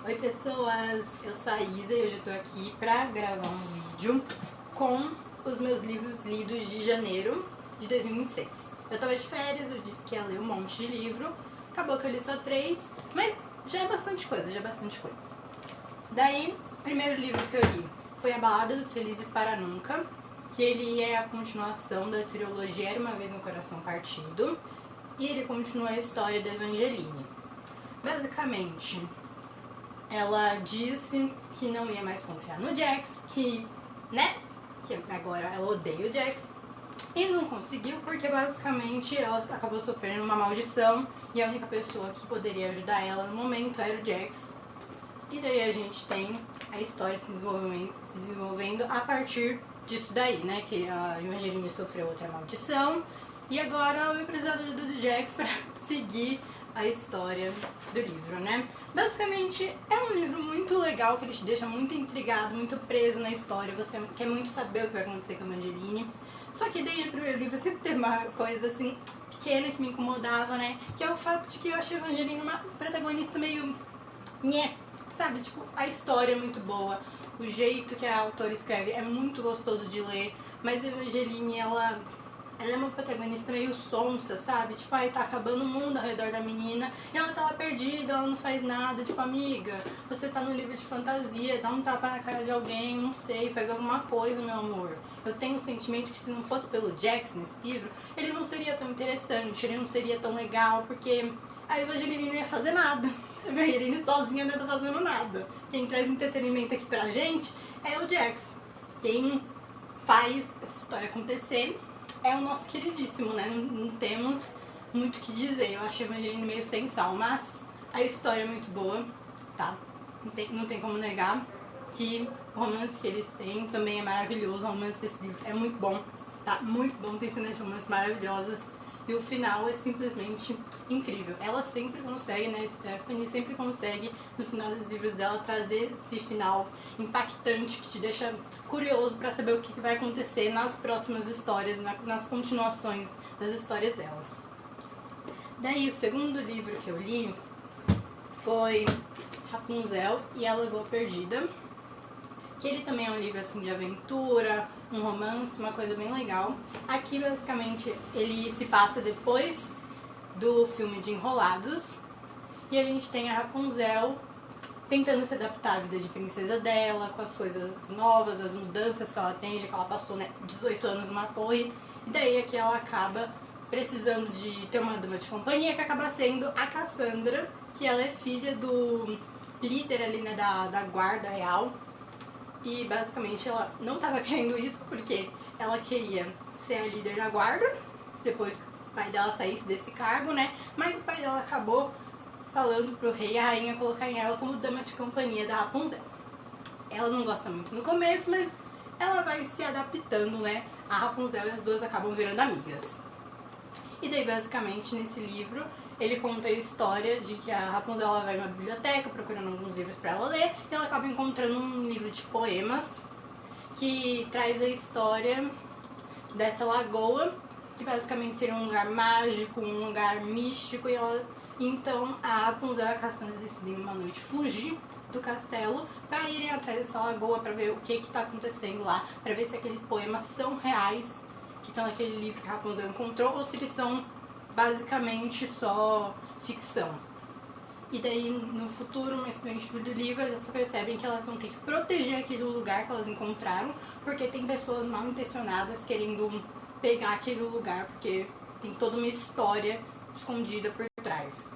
Oi pessoas, eu sou a Isa e hoje eu tô aqui pra gravar um vídeo com os meus livros lidos de janeiro de 2026. Eu tava de férias, eu disse que ia ler um monte de livro, acabou que eu li só 3, mas já é bastante coisa, Daí, o primeiro livro que eu li foi A Balada dos Felizes para Nunca, que ele é a continuação da trilogia Era Uma Vez no Coração Partido, e ele continua a história da Evangeline. Basicamente, ela disse que não ia mais confiar no Jax, que agora ela odeia o Jax, e não conseguiu porque basicamente ela acabou sofrendo uma maldição e a única pessoa que poderia ajudar ela no momento era o Jax. E daí a gente tem a história se desenvolvendo a partir disso daí, né? Que a Evangeline sofreu outra maldição e agora ela vai precisar da ajuda do Jax pra seguir a história do livro, né? Basicamente é um livro muito legal, que ele te deixa muito intrigado, muito preso na história, você quer muito saber o que vai acontecer com a Evangeline. Só que desde o primeiro livro sempre teve uma coisa assim pequena que me incomodava, né? Que é o fato de que eu achei a Evangeline uma protagonista meio sabe? Tipo, a história é muito boa, o jeito que a autora escreve é muito gostoso de ler, mas a Evangeline, ela é uma protagonista meio sonsa, sabe? Tipo, aí tá acabando o mundo ao redor da menina e ela tá lá perdida, ela não faz nada. Tipo, amiga, você tá no livro de fantasia, dá um tapa na cara de alguém, não sei, faz alguma coisa, meu amor. Eu tenho o sentimento que se não fosse pelo Jax nesse livro, ele não seria tão interessante, ele não seria tão legal, porque a Evangeline não ia fazer nada. A Evangeline sozinha não tá fazendo nada. Quem traz entretenimento aqui pra gente é o Jax. Quem faz essa história acontecer é o nosso queridíssimo, né? Não temos muito o que dizer. Eu acho a Evangeline meio sem sal, mas a história é muito boa, tá? Não tem como negar que o romance que eles têm também é maravilhoso. O romance desse livro é muito bom, tá? Muito bom, tem cenas de romance maravilhosas. E o final é simplesmente incrível. Ela sempre consegue, né, Stephanie, sempre consegue, no final dos livros dela, trazer esse final impactante que te deixa curioso pra saber o que vai acontecer nas próximas histórias, nas continuações das histórias dela. Daí, o segundo livro que eu li foi Rapunzel e a Lagoa Perdida, que ele também é um livro assim de aventura, um romance, uma coisa bem legal. Aqui basicamente ele se passa depois do filme de Enrolados e a gente tem a Rapunzel tentando se adaptar à vida de princesa dela, com as coisas novas, as mudanças que ela tem, já que ela passou, né, 18 anos numa torre, e daí aqui ela acaba precisando de ter uma dama de companhia, que acaba sendo a Cassandra, que ela é filha do líder ali, né, da guarda real. E basicamente ela não estava querendo isso porque ela queria ser a líder da guarda, depois que o pai dela saísse desse cargo, né? Mas o pai dela acabou falando pro rei e a rainha colocarem ela como dama de companhia da Rapunzel. Ela não gosta muito no começo, mas ela vai se adaptando, né? A Rapunzel e as duas acabam virando amigas. E daí basicamente nesse livro ele conta a história de que a Rapunzel ela vai numa biblioteca procurando alguns livros pra ela ler e ela acaba encontrando um livro de poemas que traz a história dessa lagoa, que basicamente seria um lugar mágico, um lugar místico, e então a Rapunzel e a Cassandra decidem uma noite fugir do castelo para irem atrás dessa lagoa para ver o que tá acontecendo lá, para ver se aqueles poemas são reais que estão naquele livro que a Rapunzel encontrou ou se eles são basicamente só ficção. E daí no futuro, mais frente do livro, elas percebem que elas vão ter que proteger aquele lugar que elas encontraram, porque tem pessoas mal intencionadas querendo pegar aquele lugar, porque tem toda uma história escondida por trás.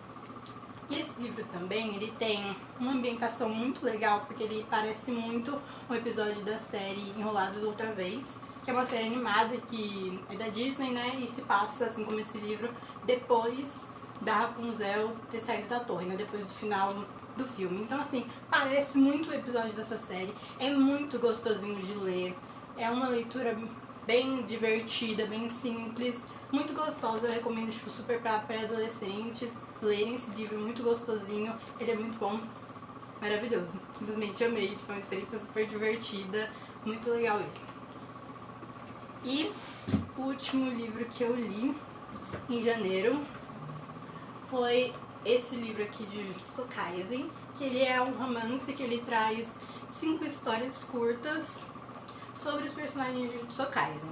E esse livro também, ele tem uma ambientação muito legal, porque ele parece muito um episódio da série Enrolados Outra Vez, que é uma série animada que é da Disney, né, e se passa, assim como esse livro, depois da Rapunzel ter saído da torre, né, depois do final do filme. Então, assim, parece muito o episódio dessa série, é muito gostosinho de ler, é uma leitura bem divertida, bem simples, muito gostosa. Eu recomendo, tipo, super para pré-adolescentes lerem esse livro, muito gostosinho, ele é muito bom, maravilhoso, simplesmente amei, foi uma experiência super divertida, muito legal ele. E o último livro que eu li em janeiro foi esse livro aqui de Jujutsu Kaisen, que ele é um romance que ele traz 5 histórias curtas sobre os personagens de Jujutsu Kaisen.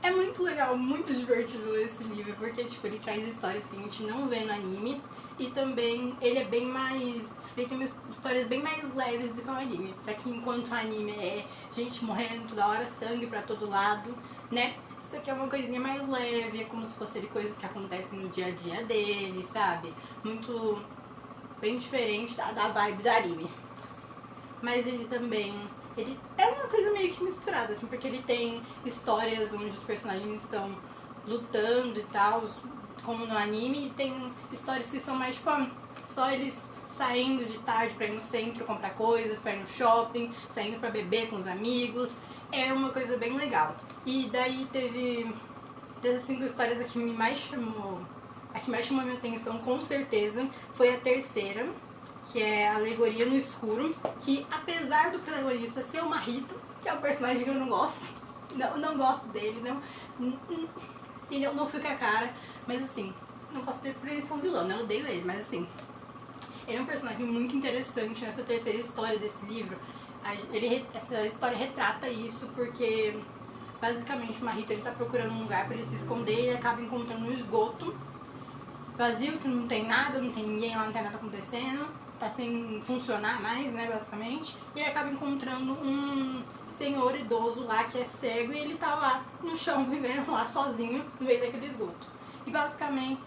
É muito legal, muito divertido ler esse livro, porque tipo, ele traz histórias que a gente não vê no anime e também ele é bem mais... ele tem histórias bem mais leves do que o anime. Já que enquanto o anime é gente morrendo toda hora, sangue pra todo lado, né? Isso aqui é uma coisinha mais leve, é como se fossem coisas que acontecem no dia a dia dele, sabe? Muito bem diferente da vibe do anime. Mas ele também... ele é uma coisa meio que misturada, assim, porque ele tem histórias onde os personagens estão lutando e tal, como no anime, e tem histórias que são mais, tipo, só eles saindo de tarde pra ir no centro comprar coisas, pra ir no shopping, saindo pra beber com os amigos. É uma coisa bem legal. E daí teve, dessas 5 histórias, a que mais chamou a minha atenção, com certeza, foi a terceira, que é a Alegoria no Escuro, que apesar do protagonista ser o Mahito, que é um personagem que eu não gosto, não gosto dele, ele não fica a cara, mas assim, não gosto dele por ele ser um vilão, né? Eu odeio ele, mas assim, ele é um personagem muito interessante nessa terceira história desse livro. Essa história retrata isso porque basicamente o Mahito ele tá procurando um lugar para ele se esconder e acaba encontrando um esgoto vazio, que não tem nada, não tem ninguém lá, não tem nada acontecendo, tá sem funcionar mais, né, basicamente, e ele acaba encontrando um senhor idoso lá que é cego e ele tá lá no chão vivendo lá sozinho no meio daquele esgoto. E basicamente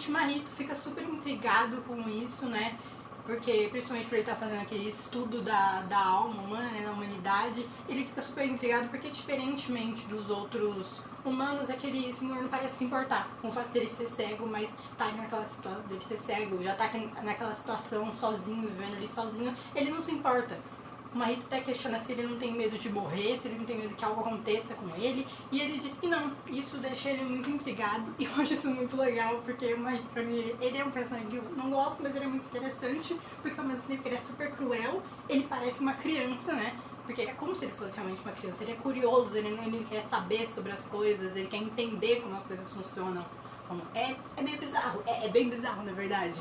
o Mahito fica super intrigado com isso, né, porque principalmente por ele estar fazendo aquele estudo da alma humana, né, da humanidade, ele fica super intrigado porque diferentemente dos outros humanos, aquele senhor não parece se importar com o fato dele ser cego, mas tá naquela situação dele ser cego, já tá naquela situação sozinho, vivendo ali sozinho, ele não se importa. O Mahito até questiona se ele não tem medo de morrer, se ele não tem medo que algo aconteça com ele, e ele diz que não. Isso deixa ele muito intrigado, e eu acho isso muito legal, porque o Mahito, pra mim, ele é um personagem que eu não gosto, mas ele é muito interessante, porque ao mesmo tempo que ele é super cruel, ele parece uma criança, né? Porque é como se ele fosse realmente uma criança. Ele é curioso, ele quer saber sobre as coisas, ele quer entender como as coisas funcionam. É meio bizarro, é bem bizarro, na verdade.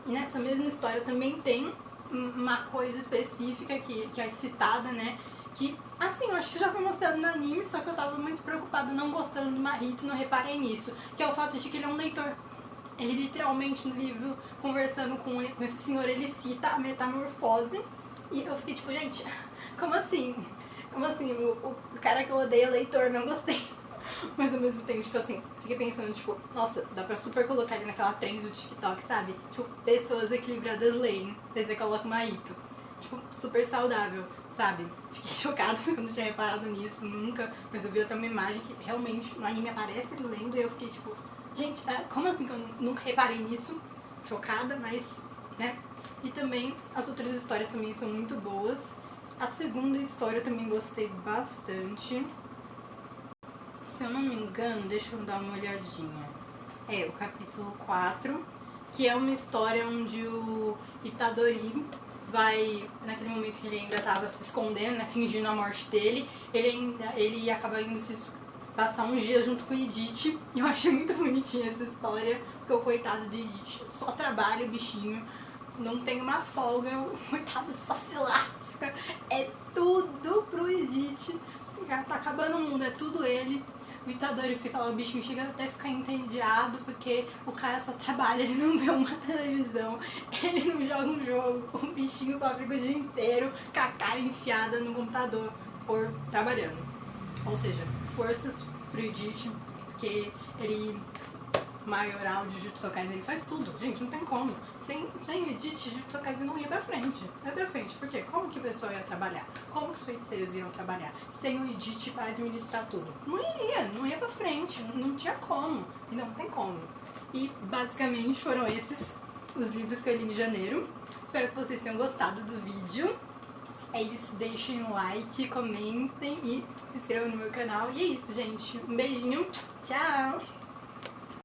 E nessa mesma história também tem uma coisa específica que é citada, né? Que, assim, eu acho que já foi mostrado no anime, só que eu tava muito preocupada não gostando do Mahito e não reparei nisso. Que é o fato de que ele é um leitor. Ele literalmente no livro, conversando com esse senhor, ele cita a metamorfose. E eu fiquei tipo, gente, como assim? Como assim? O cara que eu odeio é leitor, não gostei. Mas ao mesmo tempo, tipo assim, fiquei pensando, tipo, nossa, dá pra super colocar ele naquela trend do TikTok, sabe? Tipo, pessoas equilibradas leem. Daí você coloca uma Mahito. Tipo, super saudável, sabe? Fiquei chocada porque eu não tinha reparado nisso nunca. Mas eu vi até uma imagem que realmente no anime aparece ele lendo e eu fiquei tipo, gente, como assim que eu nunca reparei nisso? Chocada, mas, né? E também, as outras histórias também são muito boas. A segunda história eu também gostei bastante. Se eu não me engano, deixa eu dar uma olhadinha. É o capítulo 4, que é uma história onde o Itadori vai, naquele momento que ele ainda estava se escondendo, né, fingindo a morte dele, ele acaba indo passar uns dias junto com o Idit. E eu achei muito bonitinha essa história, porque o coitado do Idit só trabalha, o bichinho não tem uma folga, o coitado só se lasca. É tudo pro Idit. Tá acabando o mundo, é tudo ele. O Itadori fica lá, o bichinho chega até a ficar entediado, porque o cara só trabalha, ele não vê uma televisão, ele não joga um jogo, o bichinho só fica o dia inteiro com a cara enfiada no computador por trabalhando. Ou seja, forças pro Idit, porque ele, maioral de Jujutsu Kaisen, ele faz tudo. Gente, não tem como. Sem o Idit, Jujutsu Kaisen não ia pra frente. Não ia pra frente. Por quê? Como que o pessoal ia trabalhar? Como que os feiticeiros iam trabalhar? Sem o Idit pra administrar tudo? Não ia pra frente. Não tinha como. E não tem como. E basicamente foram esses os livros que eu li em janeiro. Espero que vocês tenham gostado do vídeo. É isso, deixem um like, comentem e se inscrevam no meu canal. E é isso, gente. Um beijinho. Tchau!